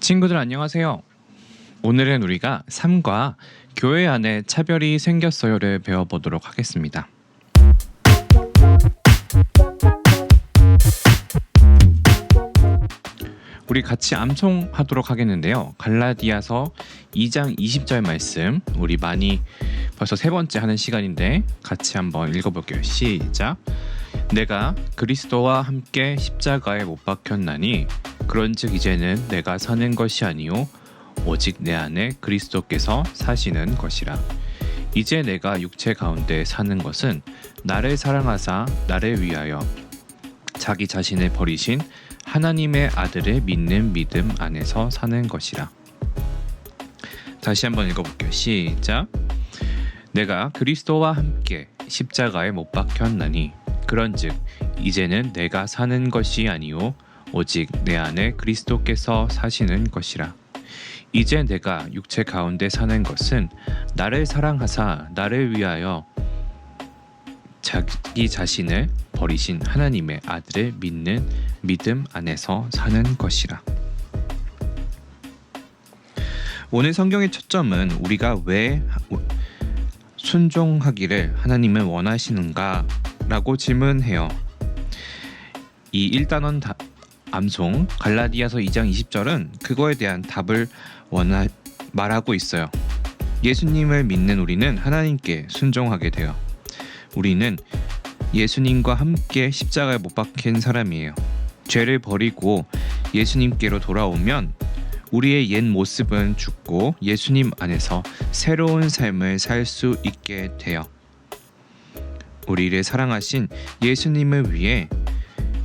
친구들 안녕하세요. 오늘은 우리가 삶과 교회 안에 차별이 생겼어요를 배워보도록 하겠습니다. 우리 같이 암송하도록 하겠는데요. 갈라디아서 2장 20절 말씀, 우리 많이 벌써 세 번째 하는 시간인데 같이 한번 읽어볼게요. 시작. 내가 그리스도와 함께 십자가에 못 박혔나니 그런즉 이제는 내가 사는 것이 아니요 오직 내 안에 그리스도께서 사시는 것이라. 이제 내가 육체 가운데 사는 것은 나를 사랑하사 나를 위하여 자기 자신을 버리신 하나님의 아들을 믿는 믿음 안에서 사는 것이라. 다시 한번 읽어볼게요. 시작. 내가 그리스도와 함께 십자가에 못 박혔나니 그런즉 이제는 내가 사는 것이 아니요 오직 내 안에 그리스도께서 사시는 것이라. 이제 내가 육체 가운데 사는 것은 나를 사랑하사 나를 위하여 자기 자신을 버리신 하나님의 아들을 믿는 믿음 안에서 사는 것이라. 오늘 성경의 초점은 우리가 왜 순종하기를 하나님은 원하시는가 라고 질문해요. 이 1단원 암송 갈라디아서 2장 20절은 그거에 대한 답을 말하고 있어요. 예수님을 믿는 우리는 하나님께 순종하게 돼요. 우리는 예수님과 함께 십자가에 못 박힌 사람이에요. 죄를 버리고 예수님께로 돌아오면 우리의 옛 모습은 죽고 예수님 안에서 새로운 삶을 살 수 있게 돼요. 우리를 사랑하신 예수님을 위해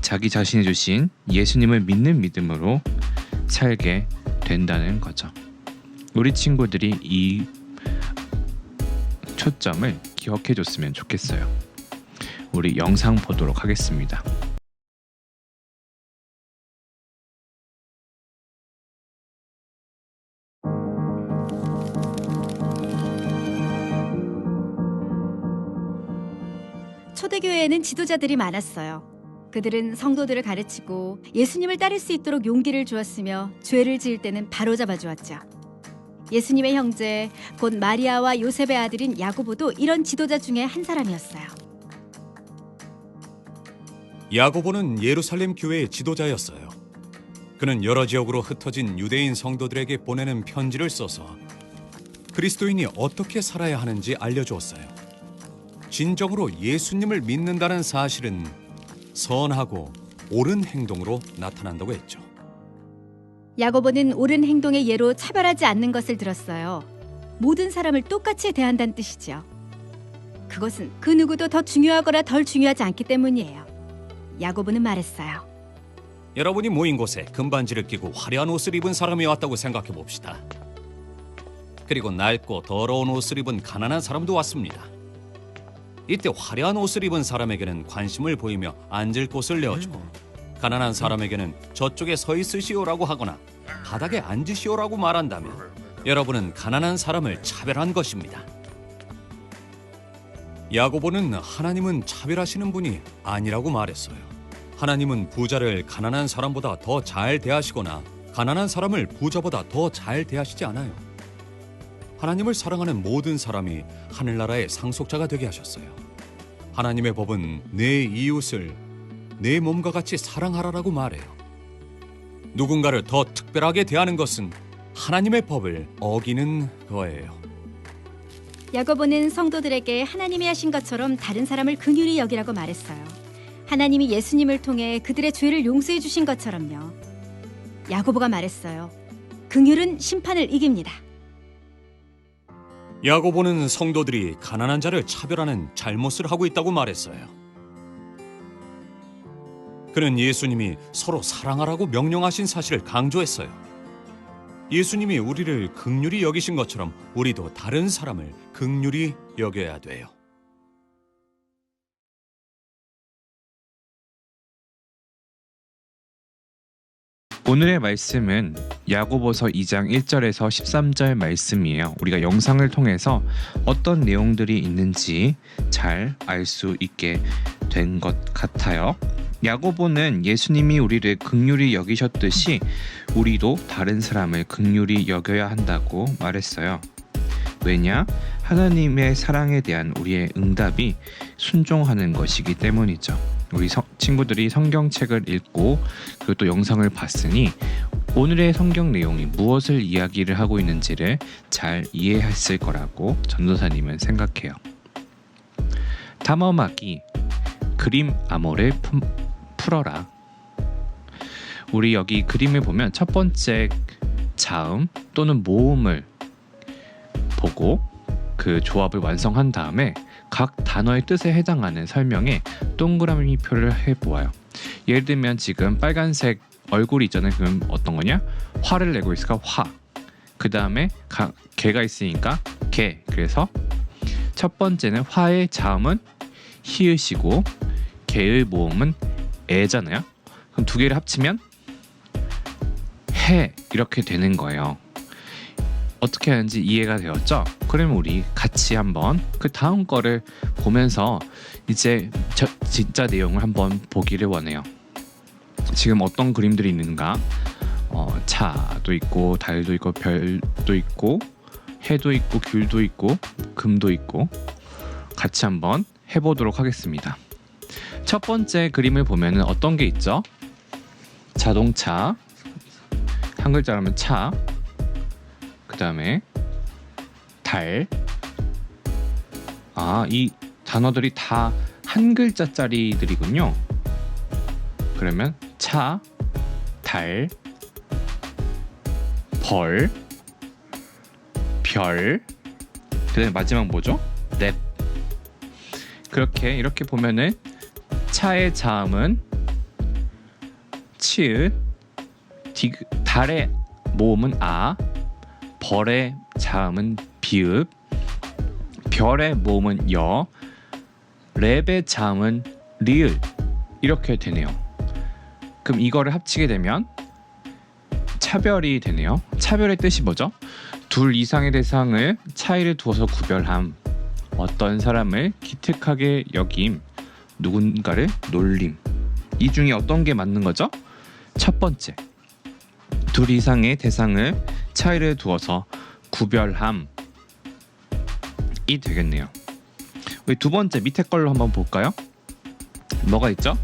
자기 자신이 주신 예수님을 믿는 믿음으로 살게 된다는 거죠. 우리 친구들이 이 초점을 기억해 줬으면 좋겠어요. 우리 영상 보도록 하겠습니다. 초대교회에는 지도자들이 많았어요. 그들은 성도들을 가르치고 예수님을 따를 수 있도록 용기를 주었으며 죄를 지을 때는 바로잡아 주었죠. 예수님의 형제, 곧 마리아와 요셉의 아들인 야고보도 이런 지도자 중에 한 사람이었어요. 야고보는 예루살렘 교회의 지도자였어요. 그는 여러 지역으로 흩어진 유대인 성도들에게 보내는 편지를 써서 그리스도인이 어떻게 살아야 하는지 알려주었어요. 진정으로 예수님을 믿는다는 사실은 선하고 옳은 행동으로 나타난다고 했죠. 야고보는 옳은 행동의 예로 차별하지 않는 것을 들었어요. 모든 사람을 똑같이 대한다는 뜻이죠. 그것은 그 누구도 더 중요하거나 덜 중요하지 않기 때문이에요. 야고보는 말했어요. 여러분이 모인 곳에 금반지를 끼고 화려한 옷을 입은 사람이 왔다고 생각해 봅시다. 그리고 낡고 더러운 옷을 입은 가난한 사람도 왔습니다. 이때 화려한 옷을 입은 사람에게는 관심을 보이며 앉을 곳을 내어주고 가난한 사람에게는 저쪽에 서 있으시오라고 하거나 바닥에 앉으시오라고 말한다면 여러분은 가난한 사람을 차별한 것입니다. 야고보는 하나님은 차별하시는 분이 아니라고 말했어요. 하나님은 부자를 가난한 사람보다 더 잘 대하시거나 가난한 사람을 부자보다 더 잘 대하시지 않아요. 하나님을 사랑하는 모든 사람이 하늘나라의 상속자가 되게 하셨어요. 하나님의 법은 내 이웃을 내 몸과 같이 사랑하라라고 말해요. 누군가를 더 특별하게 대하는 것은 하나님의 법을 어기는 거예요. 야고보는 성도들에게 하나님이 하신 것처럼 다른 사람을 긍휼히 여기라고 말했어요. 하나님이 예수님을 통해 그들의 죄를 용서해 주신 것처럼요. 야고보가 말했어요. 긍휼은 심판을 이깁니다. 야고보는 성도들이 가난한 자를 차별하는 잘못을 하고 있다고 말했어요. 그는 예수님이 서로 사랑하라고 명령하신 사실을 강조했어요. 예수님이 우리를 긍휼히 여기신 것처럼 우리도 다른 사람을 긍휼히 여겨야 돼요. 오늘의 말씀은 야고보서 2장 1절에서 13절 말씀이에요. 우리가 영상을 통해서 어떤 내용들이 있는지 잘 알 수 있게 된 것 같아요. 야고보는 예수님이 우리를 긍휼히 여기셨듯이 우리도 다른 사람을 긍휼히 여겨야 한다고 말했어요. 왜냐? 하나님의 사랑에 대한 우리의 응답이 순종하는 것이기 때문이죠. 우리 친구들이 성경책을 읽고 그리고 또 영상을 봤으니 오늘의 성경 내용이 무엇을 이야기를 하고 있는지를 잘 이해했을 거라고 전도사님은 생각해요. 탐험하기, 그림 암호를 풀어라. 우리 여기 그림을 보면 첫 번째 자음 또는 모음을 보고 그 조합을 완성한 다음에 각 단어의 뜻에 해당하는 설명에 동그라미 표를 해보아요. 예를 들면 지금 빨간색 얼굴이 있잖아요. 그럼 어떤 거냐? 화를 내고 있으니까 화. 그 다음에 개가 있으니까 개. 그래서 첫 번째는 화의 자음은 히읗이고 개의 모음은 애잖아요. 그럼 두 개를 합치면 해 이렇게 되는 거예요. 어떻게 하는지 이해가 되었죠? 그러면 우리 같이 한번 그 다음 거를 보면서 이제 진짜 내용을 한번 보기를 원해요. 지금 어떤 그림들이 있는가? 차도 있고 달도 있고 별도 있고 해도 있고 귤도 있고 금도 있고 같이 한번 해보도록 하겠습니다. 첫 번째 그림을 보면은 어떤 게 있죠? 자동차, 한 글자로 하면 차, 그 다음에 달. 이 단어들이 다 한 글자짜리들이군요. 그러면 차, 달, 벌, 별, 그 다음에 마지막 뭐죠? 랩. 이렇게 보면은 차의 자음은 치읓, 달의 모음은 아, 벌의 자음은 비읍, 별의 모음은 여, 랩의 자음은 리을. 이렇게 되네요. 그럼 이거를 합치게 되면 차별이 되네요. 차별의 뜻이 뭐죠? 둘 이상의 대상을 차이를 두어서 구별함, 어떤 사람을 기특하게 여김, 누군가를 놀림. 이 중에 어떤 게 맞는 거죠? 첫 번째, 둘 이상의 대상을 차이를 두어서 구별함이 되겠네요. 우리 두 번째 밑에 걸로 한번 볼까요? 뭐가 있죠?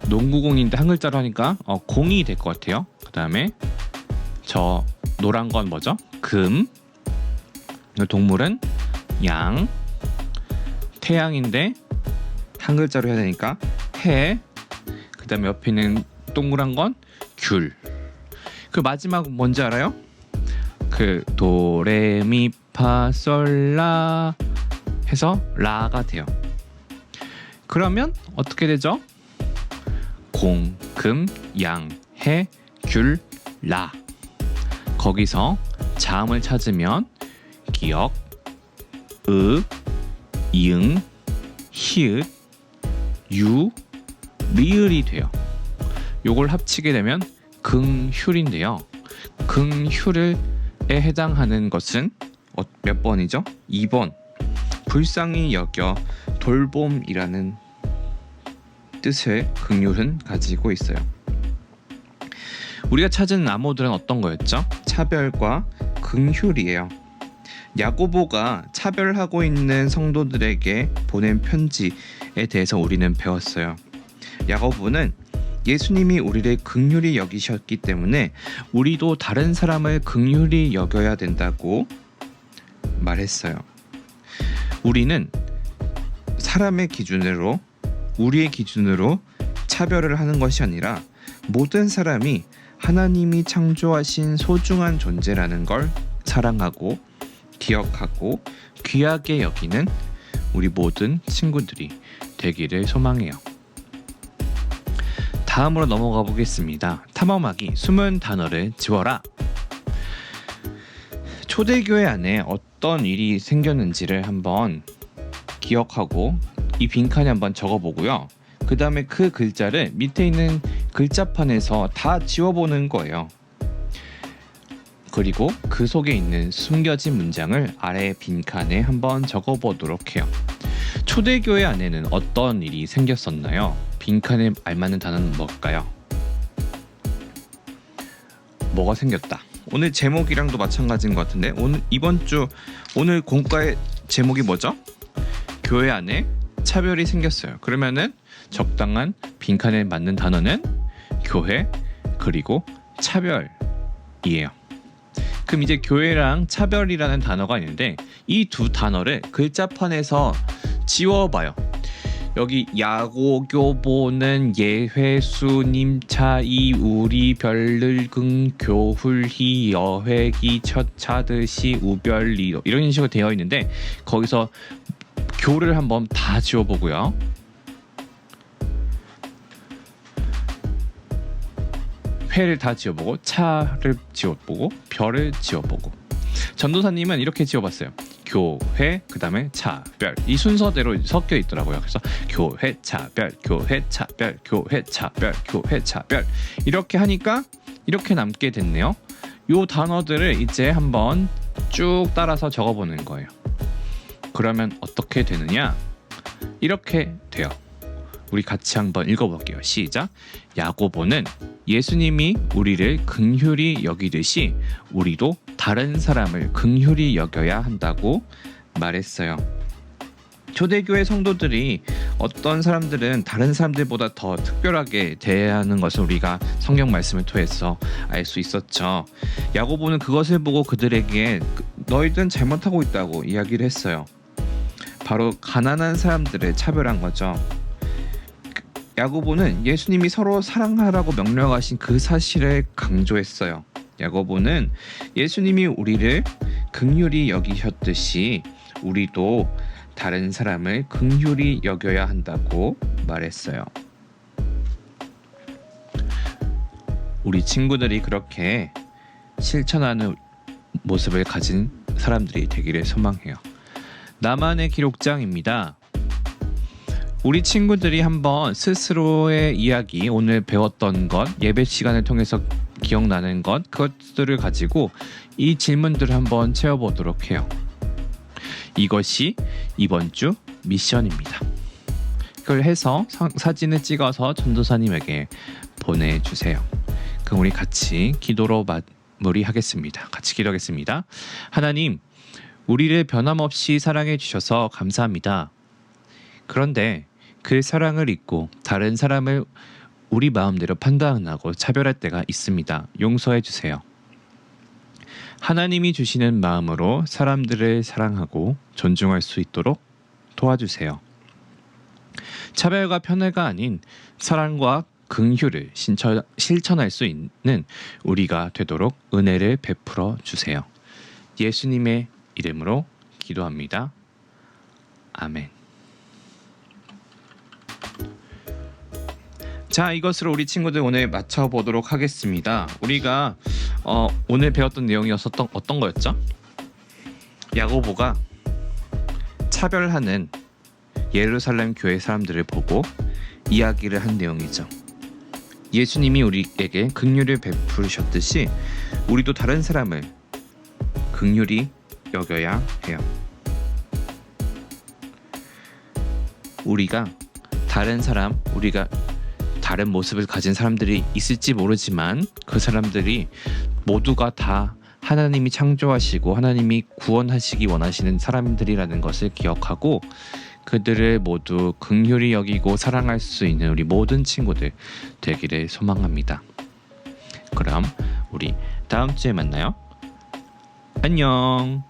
농구공인데 한 글자로 하니까 공이 될 것 같아요. 그 다음에 저 노란 건 뭐죠? 금. 동물은 양. 태양인데 한 글자로 해야 되니까 해. 그 다음에 옆에 있는 동그란 건 귤. 그 마지막 뭔지 알아요? 그 도레미파솔라 해서 라가 돼요. 그러면 어떻게 되죠? 공, 금, 양, 해, 귤, 라. 거기서 자음을 찾으면 기역, 이응, 히읗, 유, 리을이 돼요. 요걸 합치게 되면 긍휼인데요. 긍휼에 해당하는 것은 몇 번이죠? 2번. 불쌍히 여겨 돌봄이라는 뜻의 긍휼은 가지고 있어요. 우리가 찾은 암호들은 어떤 거였죠? 차별과 긍휼이에요. 야고보가 차별하고 있는 성도들에게 보낸 편지에 대해서 우리는 배웠어요. 야고보는 예수님이 우리를 긍휼히 여기셨기 때문에 우리도 다른 사람을 긍휼히 여겨야 된다고 말했어요. 우리는 사람의 기준으로, 우리의 기준으로 차별을 하는 것이 아니라 모든 사람이 하나님이 창조하신 소중한 존재라는 걸 사랑하고 기억하고 귀하게 여기는 우리 모든 친구들이 되기를 소망해요. 다음으로 넘어가 보겠습니다. 탐험하기, 숨은 단어를 지워라. 초대교회 안에 어떤 일이 생겼는지를 한번 기억하고 이 빈칸에 한번 적어보고요. 그 다음에 그 글자를 밑에 있는 글자판에서 다 지워보는 거예요. 그리고 그 속에 있는 숨겨진 문장을 아래 빈칸에 한번 적어보도록 해요. 초대교회 안에는 어떤 일이 생겼었나요? 빈칸에 알맞는 단어는 뭘까요? 뭐가 생겼다. 오늘 제목이랑도 마찬가지인 것 같은데 오늘 공과의 제목이 뭐죠? 교회 안에 차별이 생겼어요. 그러면은 적당한 빈칸에 맞는 단어는 교회 그리고 차별이에요. 그럼 이제 교회랑 차별이라는 단어가 있는데 이 두 단어를 글자판에서 지워봐요. 여기 야고교보는 예회수님 차이 우리 별을긍 교훌히 여회기 첫차듯이 우별리 이런 식으로 되어 있는데 거기서 교를 한번 다 지워보고요. 회를 다 지워보고 차를 지워보고 별을 지워보고 전도사님은 이렇게 지워봤어요. 교회 그 다음에 차별 이 순서대로 섞여 있더라고요. 그래서 교회 차별 교회 차별 교회 차별 교회 차별 이렇게 하니까 이렇게 남게 됐네요. 요 단어들을 이제 한번 쭉 따라서 적어보는 거예요. 그러면 어떻게 되느냐? 이렇게 돼요. 우리 같이 한번 읽어볼게요. 시작. 야고보는 예수님이 우리를 긍휼히 여기듯이 우리도 다른 사람을 긍휼히 여겨야 한다고 말했어요. 초대교회 성도들이 어떤 사람들은 다른 사람들보다 더 특별하게 대하는 것을 우리가 성경 말씀을 통해서 알 수 있었죠. 야고보는 그것을 보고 그들에게 너희들은 잘못하고 있다고 이야기를 했어요. 바로 가난한 사람들을 차별한 거죠. 야고보는 예수님이 서로 사랑하라고 명령하신 그 사실을 강조했어요. 야고보는 예수님이 우리를 긍휼히 여기셨듯이 우리도 다른 사람을 긍휼히 여겨야 한다고 말했어요. 우리 친구들이 그렇게 실천하는 모습을 가진 사람들이 되기를 소망해요. 나만의 기록장입니다. 우리 친구들이 한번 스스로의 이야기, 오늘 배웠던 것, 예배 시간을 통해서 기억나는 것, 그것들을 가지고 이 질문들을 한번 채워보도록 해요. 이것이 이번 주 미션입니다. 그걸 해서 사진을 찍어서 전도사님에게 보내주세요. 그럼 우리 같이 기도로 마무리하겠습니다. 같이 기도하겠습니다. 하나님, 우리를 변함없이 사랑해 주셔서 감사합니다. 그런데 그 사랑을 잊고 다른 사람을 우리 마음대로 판단하고 차별할 때가 있습니다. 용서해 주세요. 하나님이 주시는 마음으로 사람들을 사랑하고 존중할 수 있도록 도와주세요. 차별과 편애가 아닌 사랑과 긍휼을 실천할 수 있는 우리가 되도록 은혜를 베풀어 주세요. 예수님의 이름으로 기도합니다. 아멘. 자, 이것으로 우리 친구들 오늘 맞춰보도록 하겠습니다. 우리가 오늘 배웠던 내용이 어떤 거였죠? 야고보가 차별하는 예루살렘 교회 사람들을 보고 이야기를 한 내용이죠. 예수님이 우리에게 긍휼을 베푸셨듯이 우리도 다른 사람을 긍휼히 여겨야 해요. 우리가 다른 모습을 가진 사람들이 있을지 모르지만 그 사람들이 모두가 다 하나님이 창조하시고 하나님이 구원하시기 원하시는 사람들이라는 것을 기억하고 그들을 모두 긍휼히 여기고 사랑할 수 있는 우리 모든 친구들 되기를 소망합니다. 그럼 우리 다음 주에 만나요. 안녕.